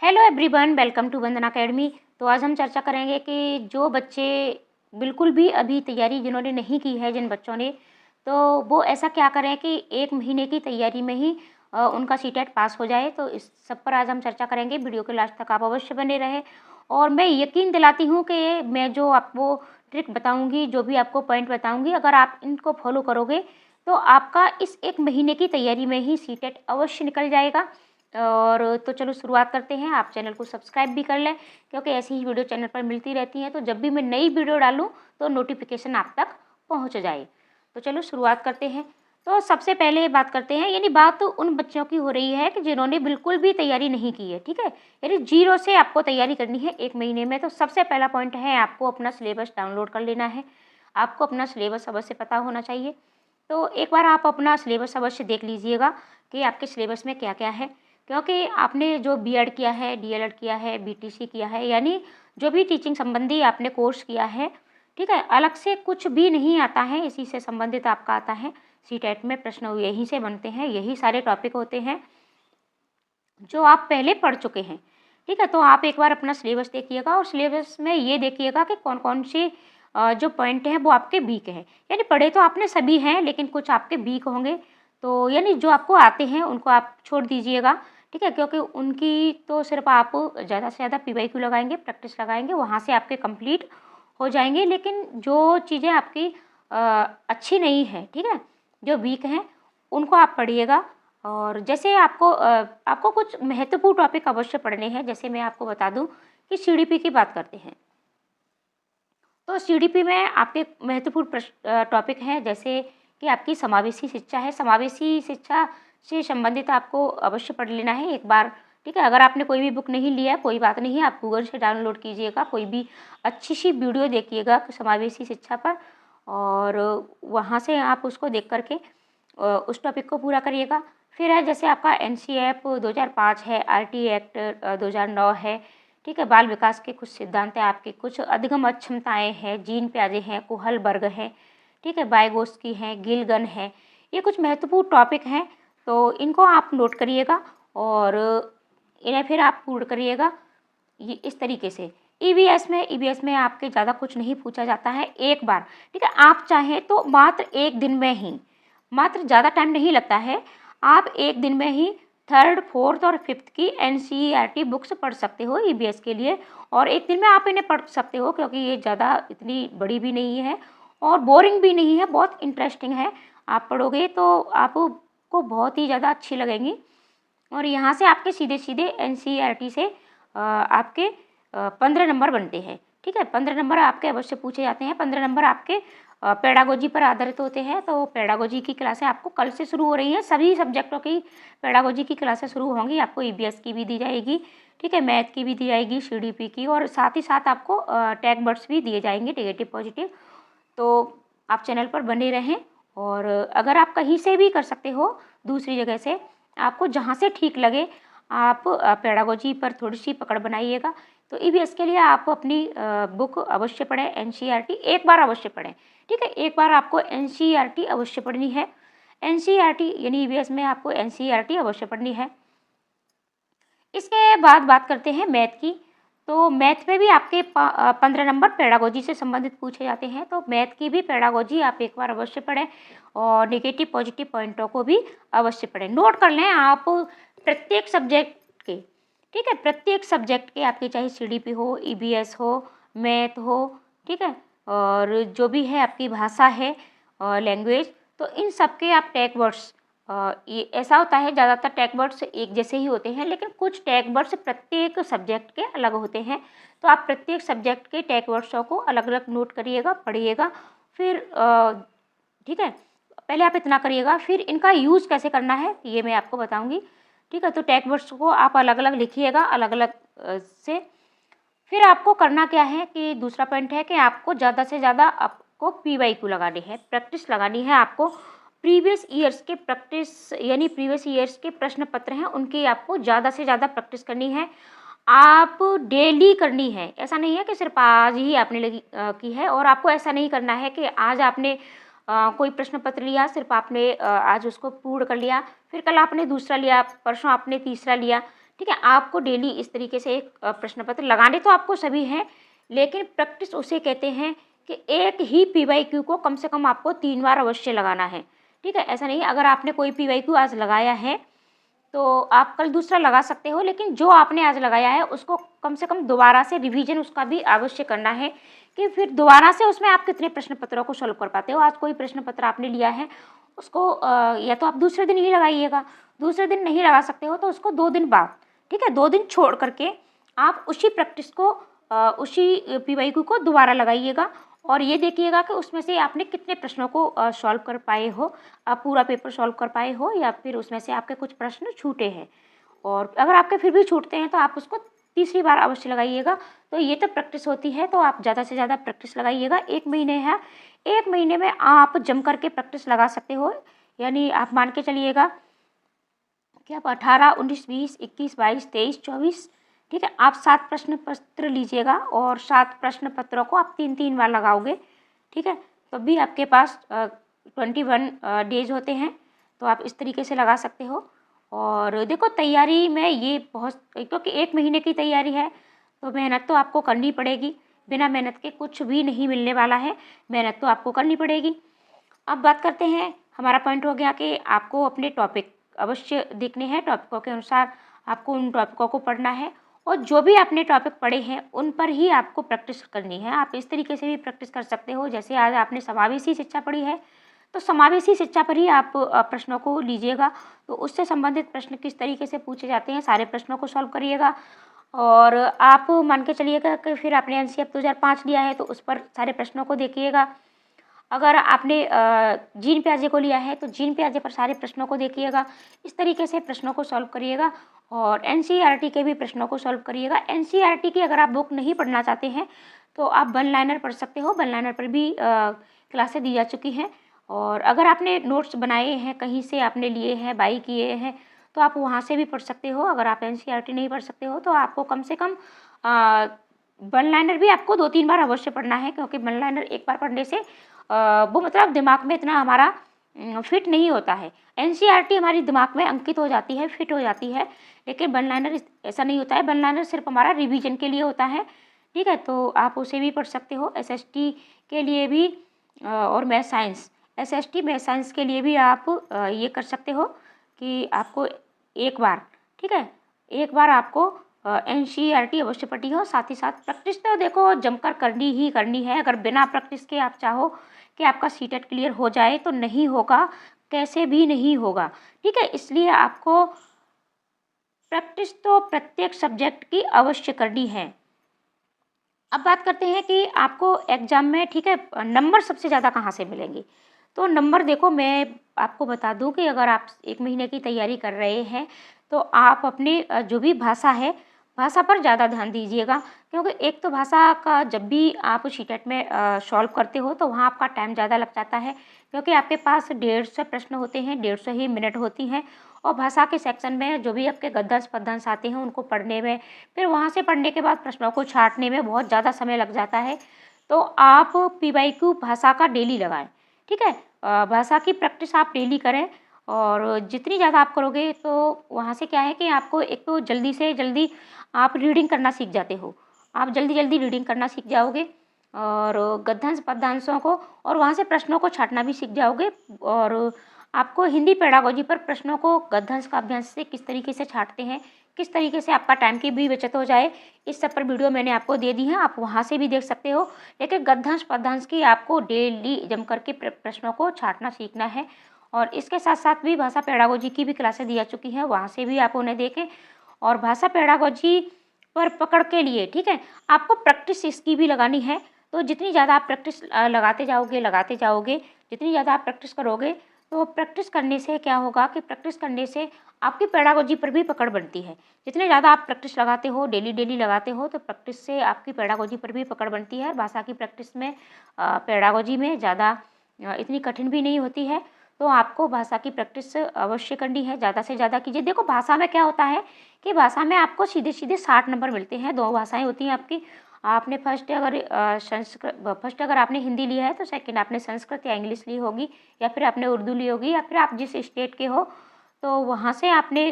Hello everyone, welcome to Vandana academy. तो आज हम चर्चा करेंगे कि जो बच्चे बिल्कुल भी अभी तैयारी जिन्होंने नहीं की है, जिन बच्चों ने, तो वो ऐसा क्या करें कि 1 महीने की तैयारी में ही उनका सीटेट पास हो जाए। तो इस सब पर आज हम चर्चा करेंगे। वीडियो के लास्ट तक आप अवश्य बने रहें और मैं यकीन दिलाती हूँ कि मैं जो आपको ट्रिक बताऊँगी, जो भी आपको पॉइंट बताऊँगी, अगर आप इनको फॉलो करोगे तो आपका इस 1 महीने की तैयारी में ही सीटेट अवश्य निकल जाएगा। और तो चलो शुरुआत करते हैं। आप चैनल को सब्सक्राइब भी कर लें क्योंकि ऐसी ही वीडियो चैनल पर मिलती रहती हैं, तो जब भी मैं नई वीडियो डालूं तो नोटिफिकेशन आप तक पहुंच जाए। तो चलो शुरुआत करते हैं। तो सबसे पहले बात करते हैं, यानी बात तो उन बच्चों की हो रही है कि जिन्होंने बिल्कुल भी तैयारी नहीं की है, ठीक है। यानी जीरो से आपको तैयारी करनी है 1 महीने में। तो सबसे पहला पॉइंट है, आपको अपना सिलेबस डाउनलोड कर लेना है। आपको अपना सिलेबस अवश्य पता होना चाहिए। तो एक बार आप अपना सिलेबस अवश्य देख लीजिएगा कि आपके सिलेबस में क्या क्या है, क्योंकि आपने जो बीएड किया है, डीएलएड किया है, बीटीसी किया है, यानी जो भी टीचिंग संबंधी आपने कोर्स किया है, ठीक है, अलग से कुछ भी नहीं आता है, इसी से संबंधित आपका आता है। सीटेट में प्रश्न यहीं से बनते हैं, यही सारे टॉपिक होते हैं जो आप पहले पढ़ चुके हैं, ठीक है। तो आप एक बार अपना सिलेबस देखिएगा और सिलेबस में ये देखिएगा कि कौन कौन से जो पॉइंट हैं वो आपके वीक हैं। यानी पढ़े तो आपने सभी हैं, लेकिन कुछ आपके वीक होंगे। तो यानी जो आपको आते हैं उनको आप छोड़ दीजिएगा, ठीक है, क्योंकि उनकी तो सिर्फ आप ज़्यादा से ज़्यादा पीवाईक्यू लगाएंगे, प्रैक्टिस लगाएंगे, वहाँ से आपके कंप्लीट हो जाएंगे। लेकिन जो चीज़ें आपकी अच्छी नहीं है, ठीक है, जो वीक हैं, उनको आप पढ़िएगा। और जैसे आपको कुछ महत्वपूर्ण टॉपिक अवश्य पढ़ने हैं। जैसे मैं आपको बता दूं कि सीडीपी की बात करते हैं, तो सीडीपी में आपके महत्वपूर्ण टॉपिक हैं, जैसे कि आपकी समावेशी शिक्षा है। समावेशी शिक्षा से संबंधित आपको अवश्य पढ़ लेना है एक बार, ठीक है। अगर आपने कोई भी बुक नहीं लिया, कोई बात नहीं, आप गूगल से डाउनलोड कीजिएगा, कोई भी अच्छी सी वीडियो देखिएगा समावेशी शिक्षा पर, और वहाँ से आप उसको देख करके उस टॉपिक को पूरा करिएगा। फिर है जैसे आपका एनसीएफ 2005 है, आरटी एक्ट 2009 है, ठीक है। बाल विकास के कुछ सिद्धांत हैं आपके, कुछ अधिगम अक्षमताएँ हैं, जीन प्याजे हैं, कोहल वर्ग है, ठीक है, बायगोस्की हैं, गिलगन है। ये कुछ महत्वपूर्ण टॉपिक हैं, तो इनको आप नोट करिएगा और इन्हें फिर आप पूर्ण करिएगा ये इस तरीके से। ईवीएस में आपके ज़्यादा कुछ नहीं पूछा जाता है, एक बार, ठीक है। आप चाहें तो मात्र 1 दिन में ही, मात्र ज़्यादा टाइम नहीं लगता है, आप 1 दिन में ही 3rd, 4th और 5th की एनसीईआरटी बुक्स पढ़ सकते हो ईवीएस के लिए। और 1 दिन में आप इन्हें पढ़ सकते हो क्योंकि ये ज़्यादा इतनी बड़ी भी नहीं है और बोरिंग भी नहीं है, बहुत इंटरेस्टिंग है। आप पढ़ोगे तो आपको बहुत ही ज़्यादा अच्छी लगेंगी। और यहाँ से आपके सीधे सीधे एनसीईआरटी से आपके 15 नंबर बनते हैं, ठीक है। 15 नंबर आपके अवश्य पूछे जाते हैं। 15 नंबर आपके पेडागोजी पर आधारित होते हैं। तो पेडागोजी की क्लासें आपको कल से शुरू हो रही हैं, सभी सब्जेक्टों की पेडागोजी की क्लासें शुरू होंगी। आपको ईवीएस की भी दी जाएगी, ठीक है, मैथ की भी दी जाएगी, सीडीपी की, और साथ ही साथ आपको टैग बर्ड्स भी दिए जाएंगे, नेगेटिव पॉजिटिव। तो आप चैनल पर बने रहें। और अगर आप कहीं से भी कर सकते हो, दूसरी जगह से, आपको जहाँ से ठीक लगे, आप पेडागोजी पर थोड़ी सी पकड़ बनाइएगा। तो ईवीएस के लिए आप अपनी बुक अवश्य पढ़ें, एनसीईआरटी एक बार अवश्य पढ़ें, ठीक है। एक बार आपको एनसीईआरटी अवश्य पढ़नी है। एनसीईआरटी यानी ईवीएस में आपको एनसीईआरटी अवश्य पढ़नी है। इसके बाद बात करते हैं मैथ की। तो मैथ में भी आपके 15 नंबर पेडागोजी से संबंधित पूछे जाते हैं। तो मैथ की भी पेडागोजी आप एक बार अवश्य पढ़ें और नेगेटिव पॉजिटिव पॉइंटों को भी अवश्य पढ़ें। नोट कर लें आप प्रत्येक सब्जेक्ट के, ठीक है, प्रत्येक सब्जेक्ट के आपके, चाहे सीडीपी हो, ईवीएस हो, मैथ हो, ठीक है, और जो भी है आपकी भाषा है और लैंग्वेज, तो इन सब के आप टैग वर्ड्स, ये ऐसा होता है ज़्यादातर टैग वर्ड्स एक जैसे ही होते हैं, लेकिन कुछ टैग वर्ड्स प्रत्येक सब्जेक्ट के अलग होते हैं। तो आप प्रत्येक सब्जेक्ट के टैग वर्ड्सों को अलग अलग नोट करिएगा, पढ़िएगा। फिर ठीक है, पहले आप इतना करिएगा, फिर इनका यूज़ कैसे करना है ये मैं आपको बताऊंगी, ठीक है। तो टैग वर्ड्स को आप अलग अलग लिखिएगा, अलग अलग से। फिर आपको करना क्या है कि दूसरा पॉइंट है कि आपको ज़्यादा से ज़्यादा आपको पीवाईक्यू लगानी है, प्रैक्टिस लगानी है। आपको प्रीवियस ईयर्स के प्रैक्टिस, यानी प्रीवियस ईयर्स के प्रश्न पत्र हैं, उनकी आपको ज़्यादा से ज़्यादा प्रैक्टिस करनी है। आप डेली करनी है, ऐसा नहीं है कि सिर्फ आज ही आपने की है। और आपको ऐसा नहीं करना है कि आज आपने कोई प्रश्न पत्र लिया, सिर्फ आपने आज उसको पूर्ण कर लिया, फिर कल आपने दूसरा लिया, परसों आपने तीसरा लिया, ठीक है। आपको डेली इस तरीके से एक प्रश्न पत्र लगाने तो आपको सभी हैं, लेकिन प्रैक्टिस उसे कहते हैं कि एक ही पीवाईक्यू को कम से कम आपको 3 बार अवश्य लगाना है। ठीक है, ऐसा नहीं है अगर आपने कोई पीवाईक्यू आज लगाया है तो आप कल दूसरा लगा सकते हो, लेकिन जो आपने आज लगाया है उसको कम से कम दोबारा से रिवीजन उसका भी अवश्य करना है कि फिर दोबारा से उसमें आप कितने प्रश्न पत्रों को सॉल्व कर पाते हो। आज कोई प्रश्न पत्र आपने लिया है उसको या तो आप दूसरे दिन ही लगाइएगा, दूसरे दिन नहीं लगा सकते हो तो उसको 2 दिन बाद, ठीक है, 2 दिन छोड़ करके आप उसी प्रैक्टिस को उसी पीवाईक्यू को दोबारा लगाइएगा और ये देखिएगा कि उसमें से आपने कितने प्रश्नों को सॉल्व कर पाए हो, आप पूरा पेपर सॉल्व कर पाए हो या फिर उसमें से आपके कुछ प्रश्न छूटे हैं। और अगर आपके फिर भी छूटते हैं तो आप उसको तीसरी बार अवश्य लगाइएगा। तो ये तो प्रैक्टिस होती है, तो आप ज़्यादा से ज़्यादा प्रैक्टिस लगाइएगा। 1 महीने है, 1 महीने में आप जम करके प्रैक्टिस लगा सकते हो। यानी आप मान के चलिएगा कि आप 18, 19, 20, 21, 22, 23, 24, ठीक है, आप 7 प्रश्न पत्र लीजिएगा और 7 प्रश्न पत्रों को आप 3-3 बार लगाओगे, ठीक है, तो भी आपके पास 21 डेज होते हैं, तो आप इस तरीके से लगा सकते हो। और देखो तैयारी में ये बहुत, क्योंकि 1 महीने की तैयारी है तो मेहनत तो आपको करनी पड़ेगी, बिना मेहनत के कुछ भी नहीं मिलने वाला है, मेहनत तो आपको करनी पड़ेगी। अब बात करते हैं, हमारा पॉइंट हो गया कि आपको अपने टॉपिक अवश्य देखने हैं, टॉपिकों के अनुसार आपको उन टॉपिकों को पढ़ना है और जो भी आपने टॉपिक पढ़े हैं उन पर ही आपको प्रैक्टिस करनी है। आप इस तरीके से भी प्रैक्टिस कर सकते हो, जैसे आज आपने समावेशी शिक्षा पढ़ी है तो समावेशी शिक्षा पर ही आप प्रश्नों को लीजिएगा, तो उससे संबंधित प्रश्न किस तरीके से पूछे जाते हैं सारे प्रश्नों को सॉल्व करिएगा। और आप मान के चलिएगा कि फिर आपने एनसीईआरटी 2005 लिया है तो उस पर सारे प्रश्नों को देखिएगा। अगर आपने जीन प्याजे को लिया है तो जीन प्याजे पर सारे प्रश्नों को देखिएगा, इस तरीके से प्रश्नों को सॉल्व करिएगा और एनसीईआरटी के भी प्रश्नों को सॉल्व करिएगा। एनसीईआरटी की अगर आप बुक नहीं पढ़ना चाहते हैं तो आप वन लाइनर पढ़ सकते हो, वन लाइनर पर भी क्लासें दी जा चुकी हैं। और अगर आपने नोट्स बनाए हैं, कहीं से आपने लिए हैं, बाई किए हैं, तो आप वहाँ से भी पढ़ सकते हो। अगर आप एनसीईआरटी नहीं पढ़ सकते हो तो आपको कम से कम वन लाइनर भी आपको 2-3 बार अवश्य पढ़ना है, क्योंकि वन लाइनर एक बार पढ़ने से वो मतलब दिमाग में इतना हमारा फिट नहीं होता है। एनसीईआरटी हमारी दिमाग में अंकित हो जाती है, फिट हो जाती है, लेकिन वन लाइनर ऐसा नहीं होता है। वन लाइनर सिर्फ हमारा रिवीजन के लिए होता है, ठीक है, तो आप उसे भी पढ़ सकते हो। एसएसटी के लिए भी और math science, SST math science के लिए भी आप ये कर सकते हो कि आपको एक बार, ठीक है, एक बार आपको एनसीईआरटी अवश्य पढ़नी हो। साथ ही साथ प्रैक्टिस तो देखो जमकर करनी ही करनी है। अगर बिना प्रैक्टिस के आप चाहो कि आपका सीटेट क्लियर हो जाए तो नहीं होगा, कैसे भी नहीं होगा, ठीक है। इसलिए आपको प्रैक्टिस तो प्रत्येक सब्जेक्ट की अवश्य करनी है। अब बात करते हैं कि आपको एग्जाम में, ठीक है, नंबर सबसे ज़्यादा कहाँ से मिलेंगे। तो नंबर देखो, मैं आपको बता दूं कि अगर आप 1 महीने की तैयारी कर रहे हैं तो आप अपनी जो भी भाषा है, भाषा पर ज़्यादा ध्यान दीजिएगा, क्योंकि एक तो भाषा का जब भी आप सीटेट में सॉल्व करते हो तो वहाँ आपका टाइम ज़्यादा लग जाता है, क्योंकि आपके पास 150 प्रश्न होते हैं, 150 ही मिनट होती हैं। और भाषा के सेक्शन में जो भी आपके गद्यांश पद्यांश आते हैं उनको पढ़ने में, फिर वहाँ से पढ़ने के बाद प्रश्नों को छांटने में बहुत ज़्यादा समय लग जाता है। तो आप पीवाईक्यू भाषा का डेली लगाएं, ठीक है, भाषा की प्रैक्टिस आप डेली करें। और जितनी ज़्यादा आप करोगे तो वहाँ से क्या है कि आपको एक तो जल्दी से जल्दी आप रीडिंग करना सीख जाते हो, आप जल्दी जल्दी रीडिंग करना सीख जाओगे और गद्यांश पद्यांशों को, और वहाँ से प्रश्नों को छांटना भी सीख जाओगे। और आपको हिंदी पेडागोजी पर प्रश्नों को गद्यांश काव्यांश से किस तरीके से छांटते हैं, किस तरीके से आपका टाइम की भी बचत हो जाए, इस सब पर वीडियो मैंने आपको दे दी है, आप वहाँ से भी देख सकते हो। लेकिन गद्यांश पद्यांश की आपको डेली जम करके प्रश्नों को छांटना सीखना है। और इसके साथ साथ भी भाषा पेडागोजी की भी क्लासें दी जा चुकी हैं, वहाँ से भी आप उन्हें देखें। और भाषा पेडागोजी पर पकड़ के लिए, ठीक है, आपको प्रैक्टिस इसकी भी लगानी है। तो जितनी ज़्यादा आप प्रैक्टिस लगाते जाओगे, जितनी ज़्यादा आप प्रैक्टिस करोगे, तो प्रैक्टिस करने से क्या होगा कि प्रैक्टिस करने से आपकी पेडागोजी पर भी पकड़ बनती है। जितने ज़्यादा आप प्रैक्टिस लगाते हो, डेली डेली लगाते हो, तो प्रैक्टिस से आपकी पेडागोजी पर भी पकड़ बनती है। और भाषा की प्रैक्टिस में पेडागोजी में ज़्यादा इतनी कठिन भी नहीं होती है। तो आपको भाषा की प्रैक्टिस अवश्य करनी है, ज़्यादा से ज़्यादा कीजिए। देखो भाषा में क्या होता है कि भाषा में आपको सीधे सीधे 60 नंबर मिलते हैं। 2 भाषाएं होती हैं आपकी, आपने फर्स्ट अगर आपने हिंदी लिया है तो सेकंड आपने संस्कृत या इंग्लिश ली होगी, या फिर आपने उर्दू ली होगी, या फिर आप जिस स्टेट के हो तो वहाँ से आपने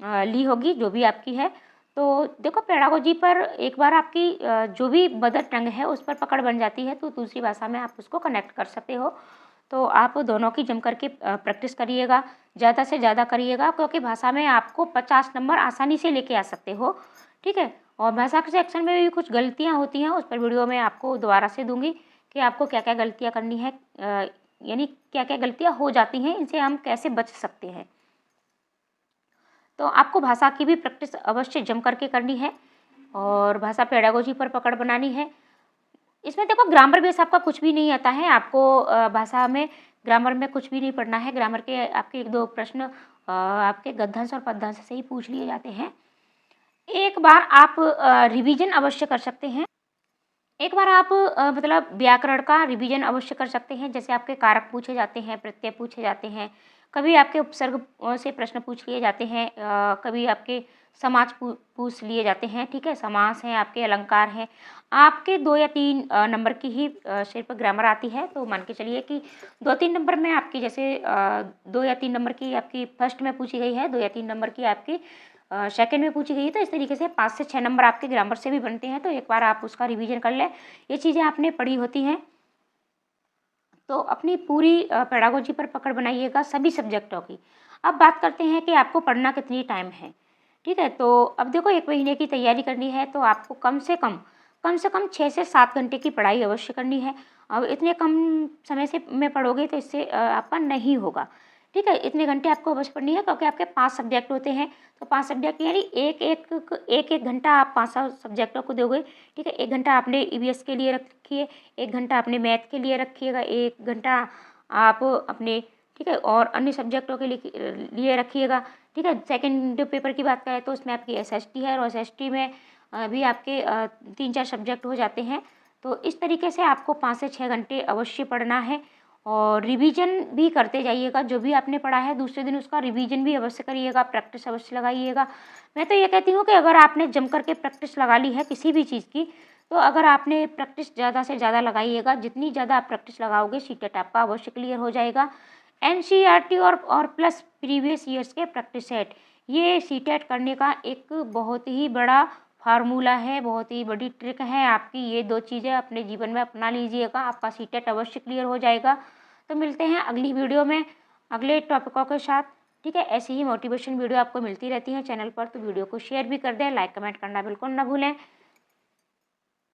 ली होगी, जो भी आपकी है। तो देखो, पेडागोजी पर एक बार आपकी जो भी मदर टंग है उस पर पकड़ बन जाती है तो दूसरी भाषा में आप उसको कनेक्ट कर सकते हो। तो आप दोनों की जम करके प्रैक्टिस करिएगा, ज़्यादा से ज़्यादा करिएगा, क्योंकि भाषा में आपको 50 नंबर आसानी से लेके आ सकते हो, ठीक है। और भाषा के सेक्शन में भी कुछ गलतियाँ होती हैं, उस पर वीडियो मैं आपको दोबारा से दूंगी कि आपको क्या क्या गलतियाँ करनी है, यानी क्या क्या गलतियाँ हो जाती हैं, इनसे हम कैसे बच सकते हैं। तो आपको भाषा की भी प्रैक्टिस अवश्य जम करके करनी है और भाषा पेडागोजी पर पकड़ बनानी है। इसमें देखो, ग्रामर बेस आपका कुछ भी नहीं आता है, आपको भाषा में ग्रामर में कुछ भी नहीं पढ़ना है। ग्रामर के आपके 1-2 प्रश्न आपके गद्यांश और पद्यांश से ही पूछ लिए जाते हैं। एक बार आप रिवीजन अवश्य कर सकते हैं। एक बार आप मतलब व्याकरण का रिवीजन अवश्य कर सकते हैं। जैसे आपके कारक पूछे जाते हैं, प्रत्यय पूछे जाते हैं, कभी आपके उपसर्ग से प्रश्न पूछ लिए जाते हैं, कभी आपके समाज पूछ लिए जाते हैं, ठीक है। समास हैं, आपके अलंकार हैं। आपके 2 या 3 नंबर की ही सिर्फ ग्रामर आती है, तो मान के चलिए कि 2-3 नंबर में आपकी, जैसे 2 या 3 नंबर की आपकी फर्स्ट में पूछी गई है, 2 या 3 नंबर की आपकी सेकंड में पूछी गई है, तो इस तरीके से 5 से 6 नंबर आपके ग्रामर से भी बनते हैं। तो एक बार आप उसका रिवीजन कर लें, ये चीज़ें आपने पढ़ी होती हैं। तो अपनी पूरी पेडागोजी पर पकड़ बनाइएगा सभी सब्जेक्टों की। अब बात करते हैं कि आपको पढ़ना कितनी टाइम है, ठीक है। तो अब देखो, 1 महीने की तैयारी करनी है तो आपको कम से कम 6 से 7 घंटे की पढ़ाई अवश्य करनी है। अब इतने कम समय से में पढ़ोगे तो इससे आपका नहीं होगा, ठीक है। इतने घंटे आपको अवश्य पढ़नी है, क्योंकि आपके 5 सब्जेक्ट होते हैं, तो 5 सब्जेक्ट यानी एक घंटा आप 5 सब्जेक्टों को दोगे, ठीक है। 1 घंटा आपने ईवीएस के लिए रखिए, 1 घंटा अपने मैथ के लिए रखिएगा, 1 घंटा आप अपने, ठीक है, और अन्य सब्जेक्टों के लिए रखिएगा, ठीक है। सेकंड पेपर की बात करें तो उसमें आपकी एसएसटी है, और एसएसटी में भी आपके 3-4 सब्जेक्ट हो जाते हैं। तो इस तरीके से आपको 5 से 6 घंटे अवश्य पढ़ना है और रिवीजन भी करते जाइएगा। जो भी आपने पढ़ा है दूसरे दिन उसका रिवीजन भी अवश्य करिएगा, प्रैक्टिस अवश्य लगाइएगा। मैं तो ये कहती हूँ कि अगर आपने जम करके प्रैक्टिस लगा ली है किसी भी चीज़ की, तो अगर आपने प्रैक्टिस ज़्यादा से ज़्यादा लगाइएगा, जितनी ज़्यादा आप प्रैक्टिस लगाओगे सीटेट आपका अवश्य क्लियर हो जाएगा। एनसीईआरटी और प्लस प्रीवियस ईयर्स के प्रैक्टिस सेट, ये सीटेट करने का एक बहुत ही बड़ा फार्मूला है, बहुत ही बड़ी ट्रिक है आपकी। ये 2 चीज़ें अपने जीवन में अपना लीजिएगा, आपका सीटेट अवश्य क्लियर हो जाएगा। तो मिलते हैं अगली वीडियो में अगले टॉपिकों के साथ, ठीक है। ऐसी ही मोटिवेशन वीडियो आपको मिलती रहती है चैनल पर, तो वीडियो को शेयर भी कर दें, लाइक कमेंट करना बिल्कुल ना भूलें।